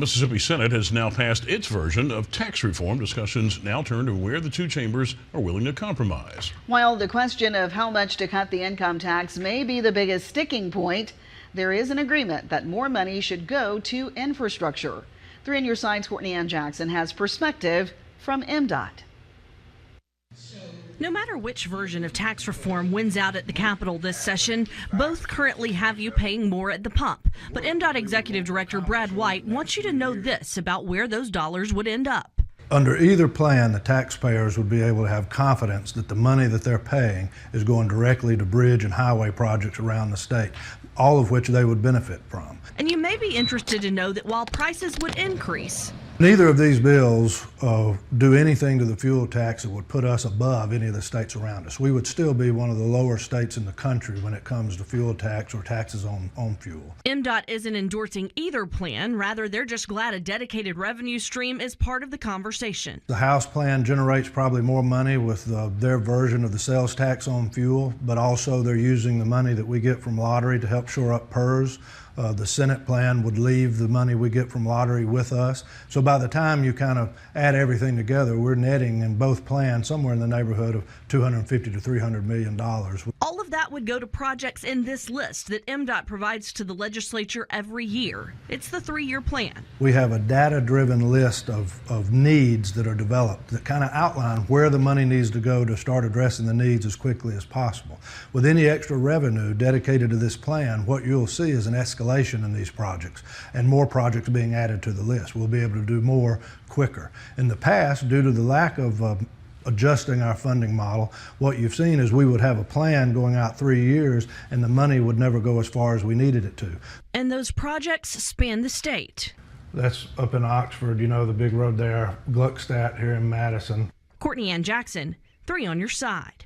The Mississippi Senate has now passed its version of tax reform. Discussions now turn to where the two chambers are willing to compromise. While the question of how much to cut the income tax may be the biggest sticking point, there is an agreement that more money should go to infrastructure. 3 on Your Side's Courtney Jackson has perspective from MDOT. No matter which version of tax reform wins out at the Capitol this session, both currently have you paying more at the pump. But MDOT Executive Director Brad White wants you to know this about where those dollars would end up. Under either plan, the taxpayers would be able to have confidence that the money that they're paying is going directly to bridge and highway projects around the state, all of which they would benefit from. And you may be interested to know that while prices would increase, neither of these bills do anything to the fuel tax that would put us above any of the states around us. We would still be one of the lower states in the country when it comes to fuel tax or taxes on fuel. MDOT isn't endorsing either plan. Rather, they're just glad a dedicated revenue stream is part of the conversation. The House plan generates probably more money with their version of the sales tax on fuel, but also they're using the money that we get from lottery to help shore up PERS. The Senate plan would leave the money we get from lottery with us. So by the time you kind of add everything together, we're netting in both plans somewhere in the neighborhood of $250 to $300 million. All of that would go to projects in this list that MDOT provides to the legislature every year. It's the 3-year plan. We have a data-driven list of needs that are developed that kind of outline where the money needs to go to start addressing the needs as quickly as possible. With any extra revenue dedicated to this plan, what you'll see is an escalation in these projects and more projects being added to the list. We'll be able to do more quicker. In the past, due to the lack of adjusting our funding model, what you've seen is we would have a plan going out 3 years and the money would never go as far as we needed it to. And those projects span the state. That's up in Oxford, you know, the big road there, Gluckstadt here in Madison. Courtney Jackson, 3 on Your Side.